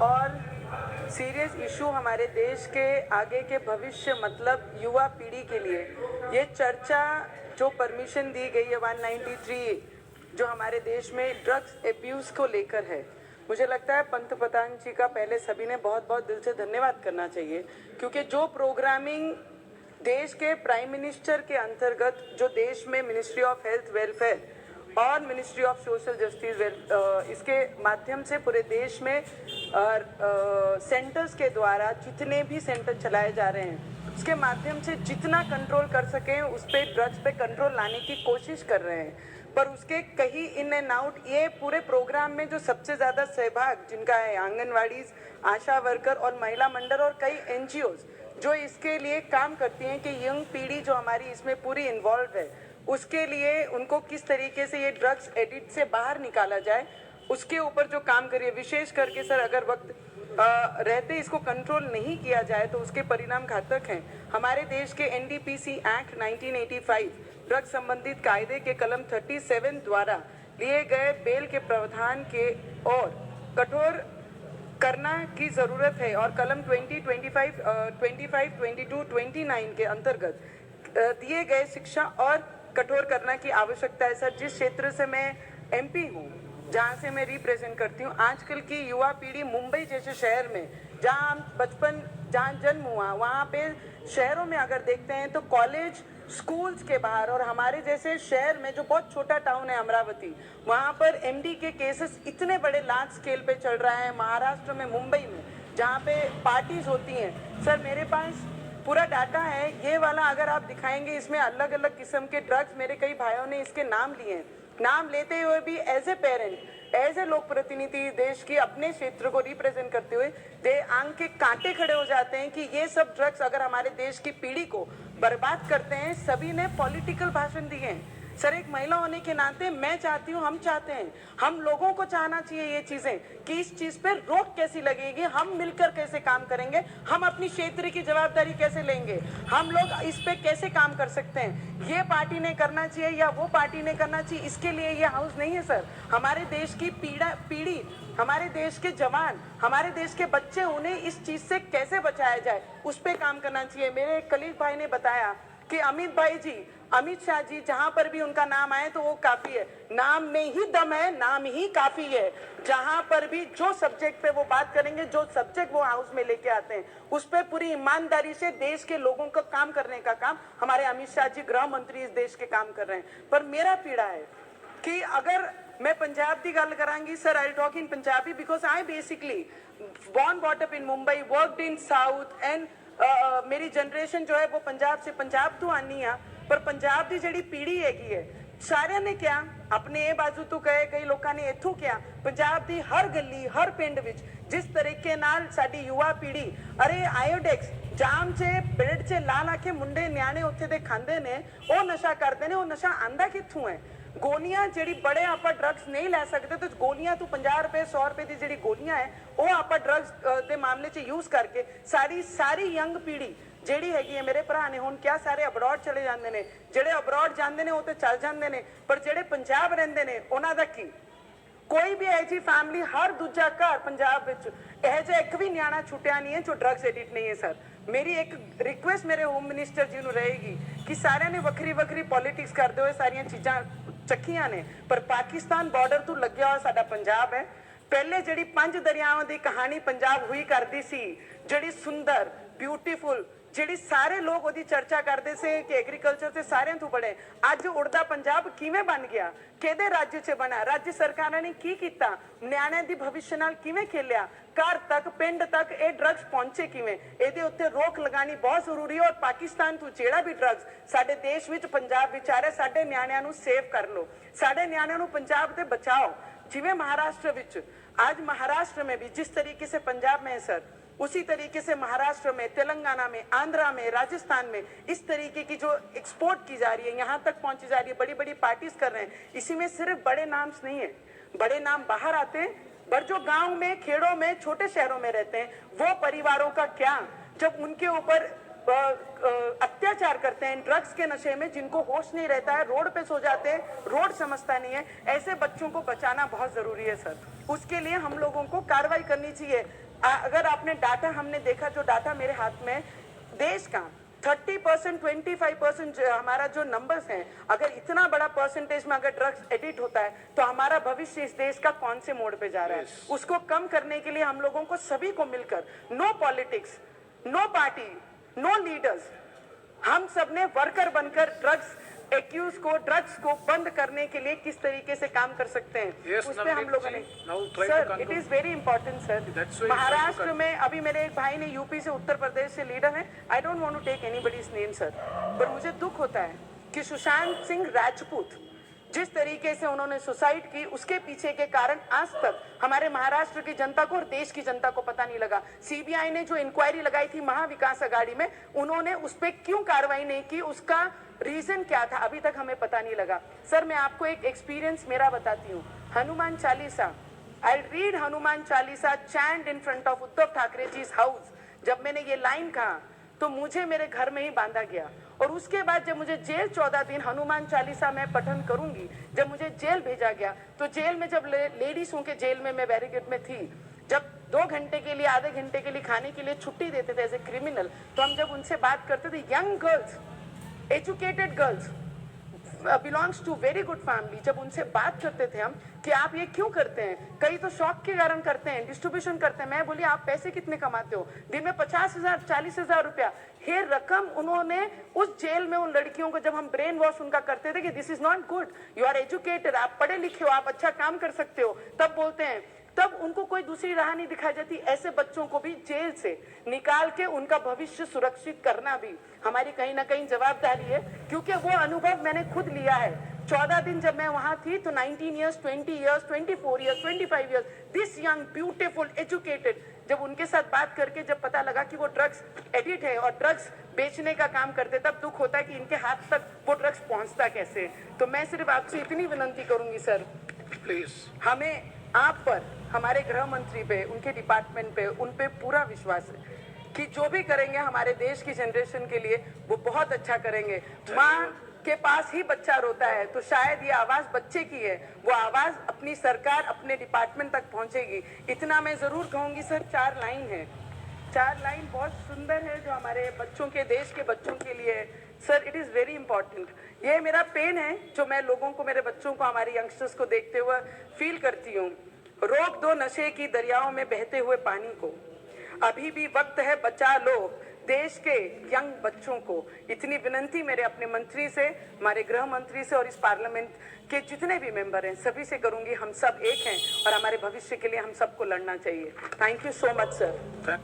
और serious issue हमारे देश के आगे के भविष्य मतलब युवा पीढ़ी के लिए ये चर्चा जो परमिशन दी गई है 193 जो हमारे देश में ड्रग्स एब्यूज़ को लेकर है, मुझे लगता है पंतप्रधान जी का पहले सभी ने बहुत बहुत दिल से धन्यवाद करना चाहिए, क्योंकि जो प्रोग्रामिंग देश के प्राइम मिनिस्टर के अंतर्गत जो देश में मिनिस्ट्री ऑफ हेल्थ वेलफेयर और मिनिस्ट्री ऑफ सोशल जस्टिस इसके माध्यम से पूरे देश में सेंटर्स के द्वारा जितने भी सेंटर चलाए जा रहे हैं उसके माध्यम से जितना कंट्रोल कर सकें उस पर ड्रग्स पे कंट्रोल लाने की कोशिश कर रहे हैं। पर उसके कहीं इन एंड आउट ये पूरे प्रोग्राम में जो सबसे ज़्यादा सहभाग जिनका है आंगनवाड़ी, आशा वर्कर और महिला मंडल और कई एनजीओज जो इसके लिए काम करती हैं कि यंग पीढ़ी जो हमारी इसमें पूरी इन्वॉल्व है उसके लिए उनको किस तरीके से ये ड्रग्स एडिक्ट से बाहर निकाला जाए उसके ऊपर जो काम करिए। विशेष करके सर अगर वक्त रहते इसको कंट्रोल नहीं किया जाए तो उसके परिणाम घातक हैं। हमारे देश के एनडीपीसी एक्ट 1985 ड्रग्स संबंधित कायदे के कलम 37 द्वारा लिए गए बेल के प्रावधान के और कठोर करना की ज़रूरत है और कलम 20, 25, 22, 29 के अंतर्गत दिए गए शिक्षा और कठोर करना की आवश्यकता है। सर जिस क्षेत्र से मैं एमपी हूँ, जहाँ से मैं रिप्रेजेंट करती हूँ, आजकल की युवा पीढ़ी मुंबई जैसे शहर में जहाँ बचपन जहाँ जन्म हुआ वहाँ पे शहरों में अगर देखते हैं तो कॉलेज स्कूल्स के बाहर और हमारे जैसे शहर में जो बहुत छोटा टाउन है अमरावती, वहाँ पर एमडी के केसेस इतने बड़े लार्ज स्केल पे चल रहा है। महाराष्ट्र में मुंबई में जहाँ पे पार्टीज होती हैं, सर मेरे पास पूरा डाटा है ये वाला, अगर आप दिखाएंगे इसमें अलग अलग किस्म के ड्रग्स, मेरे कई भाइयों ने इसके नाम लिए हैं। नाम लेते हुए भी as a parent, as a लोक प्रतिनिधि देश की अपने क्षेत्र को रिप्रेजेंट करते हुए दे आंख के कांटे खड़े हो जाते हैं कि ये सब ड्रग्स अगर हमारे देश की पीढ़ी को बर्बाद करते हैं। सभी ने पॉलिटिकल भाषण दिए हैं। सर एक महिला होने के नाते मैं चाहती हूँ, हम चाहते हैं, हम लोगों को चाहना चाहिए ये चीजें कि इस चीज पे रोक कैसी लगेगी, हम मिलकर कैसे काम करेंगे, हम अपनी क्षेत्र की जवाबदारी कैसे लेंगे, हम लोग इस पे कैसे काम कर सकते हैं। ये पार्टी ने करना चाहिए या वो पार्टी ने करना चाहिए, इसके लिए ये हाउस नहीं है सर। हमारे देश की पीढ़ी, हमारे देश के जवान, हमारे देश के बच्चे, उन्हें इस चीज से कैसे बचाया जाए उस पर काम करना चाहिए। मेरे एक कलीग भाई ने बताया कि अमित शाह जी जहां पर भी उनका नाम आए तो वो काफी है। नाम में ही दम है, नाम ही काफी है। जहां पर भी जो सब्जेक्ट पे वो बात करेंगे, जो सब्जेक्ट वो हाउस में लेके आते हैं, उस पे पूरी ईमानदारी से देश के लोगों का काम करने का काम हमारे अमित शाह जी गृह मंत्री इस देश के काम कर रहे हैं। पर मेरा पीड़ा है कि अगर मैं पंजाब की गल करांगी, sir I talk in Punjabi because I basically born brought up in Mumbai, worked in South and मेरी जनरेशन जो है वो पंजाब तो आनी आ, पर पंजाब की जिहड़ी पीढ़ी हैगी है सारे ने क्या अपने ये बाजू तो कहे, कई लोगों ने इत्थों क्या पंजाब की हर गली हर पिंड विच जिस तरीके नाल साडी युवा पीढ़ी अरे आयोडेक्स जाम चे ब्रेड चे ला ला के मुंडे न्याणे उत्थे दे खांदे ने, वो नशा करते ने, वो नशा आंदा कित्थों है। गोलियां जिहड़ी बड़े आप ड्रग्स नहीं लै सकते तो गोलियां तो 50 रुपए 100 रुपए की जिहड़ी गोलियां है वो आप ड्रग्स के मामले च यूज करके सारी यंग पीढ़ी ਜਿਹੜੀ ਹੈਗੀ ਹੈ। ਮੇਰੇ ਭਰਾ ਨੇ ਹੁਣ ਕਿਹਾ ਸਾਰੇ ਅਬਰੋਡ ਚਲੇ ਜਾਂਦੇ ਨੇ, ਜਿਹੜੇ ਅਬਰੋਡ ਜਾਂਦੇ ਨੇ ਉਹ ਤੇ ਚੱਲ ਜਾਂਦੇ ਨੇ, ਪਰ ਜਿਹੜੇ ਪੰਜਾਬ ਰਹਿੰਦੇ ਨੇ ਉਹਨਾਂ ਦਾ ਕੀ? ਕੋਈ ਵੀ ਐਜੀ ਫੈਮਿਲੀ ਹਰ ਦੂਜਾ ਘਰ ਪੰਜਾਬ ਵਿੱਚ ਇਹ ਜਿਹਾ ਇੱਕ ਵੀ ਨਿਆਣਾ ਛੁੱਟਿਆ ਨਹੀਂ ਹੈ ਜੋ ਡਰੱਗਸ ਐਡਿਕਟ ਨਹੀਂ ਹੈ। ਸਰ ਮੇਰੀ ਇੱਕ ਰਿਕੁਐਸਟ ਮੇਰੇ ਹੋਮ ਮਿਨਿਸਟਰ ਜੀ ਨੂੰ ਰਹੇਗੀ ਕਿ ਸਾਰਿਆਂ ਨੇ ਵੱਖਰੀ ਪੋਲਿਟਿਕਸ ਕਰਦੇ ਹੋਏ ਸਾਰੀਆਂ ਚੀਜ਼ਾਂ ਚੱਕੀਆਂ ਨੇ, ਪਰ ਪਾਕਿਸਤਾਨ ਬਾਰਡਰ ਤੋਂ ਲੱਗਿਆ ਹੋਇਆ ਸਾਡਾ ਪੰਜਾਬ ਹੈ। ਪਹਿਲੇ ਜਿਹੜੀ 5 ਦਰਿਆਵਾਂ ਦੀ ਕਹਾਣੀ ਪੰਜਾਬ ਹੋਈ ਕਰਦੀ ਸੀ, ਜਿਹੜੀ ਸੁੰਦਰ ਬਿਊਟੀਫੁਲ ਜਿਹੜੀ ਸਾਰੇ ਲੋਕ ਉਹਦੀ ਚਰਚਾ ਕਰਦੇ ਸੀ ਕਿ ਐਗਰੀਕਲਚਰ ਤੇ ਸਾਰਿਆਂ ਤੋਂ ਬੜੇ, ਅੱਜ ਉੜਦਾ ਪੰਜਾਬ ਕਿਵੇਂ ਬਣ ਗਿਆ, ਕਿਹਦੇ ਰਾਜ 'ਚ ਬਣਾ, ਰਾਜ ਸਰਕਾਰਾਂ ਨੇ ਕੀ ਕੀਤਾ, ਨਿਆਣਿਆਂ ਦੀ ਭਵਿੱਖ ਨਾਲ ਕਿਵੇਂ ਖੇਲਿਆ, ਘਰ ਤੱਕ ਪਿੰਡ ਤੱਕ ਇਹ ਡਰੱਗਸ ਪਹੁੰਚੇ ਕਿਵੇਂ, ਇਹਦੇ ਉੱਤੇ ਰੋਕ ਲਗਾਣੀ ਬਹੁਤ ਜ਼ਰੂਰੀ ਹੈ। ਔਰ ਪਾਕਿਸਤਾਨ ਤੋਂ ਜਿਹੜਾ ਵੀ ਡਰੱਗਸ ਸਾਡੇ ਦੇਸ਼ ਵਿੱਚ ਪੰਜਾਬ ਵਿੱਚ ਆ ਰਿਹਾ, ਸਾਡੇ ਨਿਆਣਿਆਂ ਨੂੰ ਸੇਵ ਕਰ ਲਓ, ਸਾਡੇ ਨਿਆਣਿਆਂ ਨੂੰ ਪੰਜਾਬ ਤੇ बचाओ। जिਵੇਂ महाराष्ट्र ਵਿੱਚ आज महाराष्ट्र में भी जिस तरीके से पंजाब में है सर, उसी तरीके से महाराष्ट्र में, तेलंगाना में, आंध्रा में, राजस्थान में इस तरीके की जो एक्सपोर्ट की जा रही है, यहाँ तक पहुंची जा रही है, बड़ी बड़ी पार्टीज कर रहे हैं। इसी में सिर्फ बड़े नाम नहीं है, बड़े नाम बाहर आते हैं, पर जो गांव में, खेड़ों में, छोटे शहरों में रहते हैं वो परिवारों का क्या, जब उनके ऊपर अत्याचार करते हैं ड्रग्स के नशे में, जिनको होश नहीं रहता है, रोड पे सो जाते हैं, रोड समझता नहीं है, ऐसे बच्चों को बचाना बहुत जरूरी है सर। उसके लिए हम लोगों को कार्रवाई करनी चाहिए। अगर आपने डाटा हमने देखा, जो डाटा मेरे हाथ में, देश का 30% 25% हमारा जो नंबर्स हैं, अगर इतना बड़ा परसेंटेज में अगर ड्रग्स एडिट होता है तो हमारा भविष्य इस देश का कौन से मोड़ पे जा रहा है? उसको कम करने के लिए हम लोगों को सभी को मिलकर, no politics, no party, no leaders, हम सब ने वर्कर बनकर ड्रग्स एक्यूज को, ड्रग्स को बंद करने के लिए किस तरीके से काम कर सकते हैं, Yes, उस पे हम लोगों ने, try to sir conclude. It is very important sir. That's why Maharashtra में अभी मेरे एक भाई ने, यूपी से, उत्तर प्रदेश से लीडर है, I don't want to take anybody's name sir, पर मुझे दुख होता है कि सुशांत सिंह राजपूत जिस तरीके से उन्होंने सुसाइड की, उसके पीछे के कारण आज तक हमारे महाराष्ट्र की जनता को और देश की जनता को पता नहीं लगा। सीबीआई ने जो इंक्वायरी लगाई थी महाविकास अघाड़ी में, उन्होंने उस पर क्यों कार्रवाई नहीं की, उसका रीजन क्या था, अभी तक हमें पता नहीं लगा। सर मैं आपको एक एक्सपीरियंस मेरा बताती हूँ। Hanuman Chalisa, I read Hanuman Chalisa chant in front of Uddhav Thackeray ji house. जब मैंने ये लाइन कहा तो मुझे मेरे घर में ही बांधा गया, और उसके बाद जब मुझे जेल 14 दिन हनुमान चालीसा में पठन करूंगी, जब मुझे जेल भेजा गया, तो जेल में जब लेडीजों के जेल में मैं बैरिकेड में थी, जब 2 घंटे के लिए, आधे घंटे के लिए खाने के लिए छुट्टी देते थे एज ए क्रिमिनल, तो हम जब उनसे बात करते थे, young girls, educated girls, belongs to very good family, जब उनसे बात करते थे हम कि आप ये क्यों करते हैं, कई तो शौक के कारण करते हैं, डिस्ट्रीब्यूशन करते हैं, मैं बोली आप पैसे कितने कमाते हो, दिन में 50,000 40,000 रुपया, ये रकम उन्होंने उस जेल में उन लड़कियों को, जब हम ब्रेन वॉश उनका करते थे कि this is not good, you are educated, आप पढ़े लिखे हो, आप अच्छा काम कर सकते हो, तब बोलते हैं, तब उनको कोई दूसरी राह नहीं दिखाई जाती। ऐसे बच्चों को भी जेल से निकाल के उनका भविष्य सुरक्षित करना भी हमारी कहीं ना कहीं जवाबदारी है, क्योंकि वो अनुभव मैंने खुद लिया है। 14 दिन जब मैं वहां थी तो 19 years, 20 years, 24 years, 25 years, this young beautiful educated, जब उनके साथ बात करके जब पता लगा कि वो ड्रग्स एडिक्ट है और ड्रग्स बेचने का काम करते, तब दुख होता है कि इनके हाथ तक वो ड्रग्स पहुंचता कैसे। तो मैं सिर्फ आपसे इतनी विनती करूंगी सर, प्लीज, हमें आप पर, हमारे गृह मंत्री पे, उनके डिपार्टमेंट पे, उन पे पूरा विश्वास है कि जो भी करेंगे हमारे देश की जनरेशन के लिए वो बहुत अच्छा करेंगे। माँ के पास ही बच्चा रोता है तो शायद ये आवाज बच्चे की है, वो आवाज अपनी सरकार, अपने डिपार्टमेंट तक पहुंचेगी। इतना मैं जरूर कहूंगी सर। 4 लाइन है, 4 लाइन बहुत सुंदर है जो हमारे बच्चों के, देश के बच्चों के लिए है sir. It is very important. ये मेरा पेन है जो मैं लोगों को, मेरे बच्चों को, हमारे यंगस्टर्स को देखते हुए फील करती हूँ। रोक दो नशे की दरियाओं में बहते हुए पानी को, अभी भी वक्त है, बचा लो देश के यंग बच्चों को। इतनी विनती मेरे अपने मंत्री से, हमारे गृह मंत्री से और इस पार्लियामेंट के जितने भी मेंबर हैं सभी से करूंगी। हम सब एक हैं और हमारे भविष्य के लिए हम सबको लड़ना चाहिए। Thank you so much sir.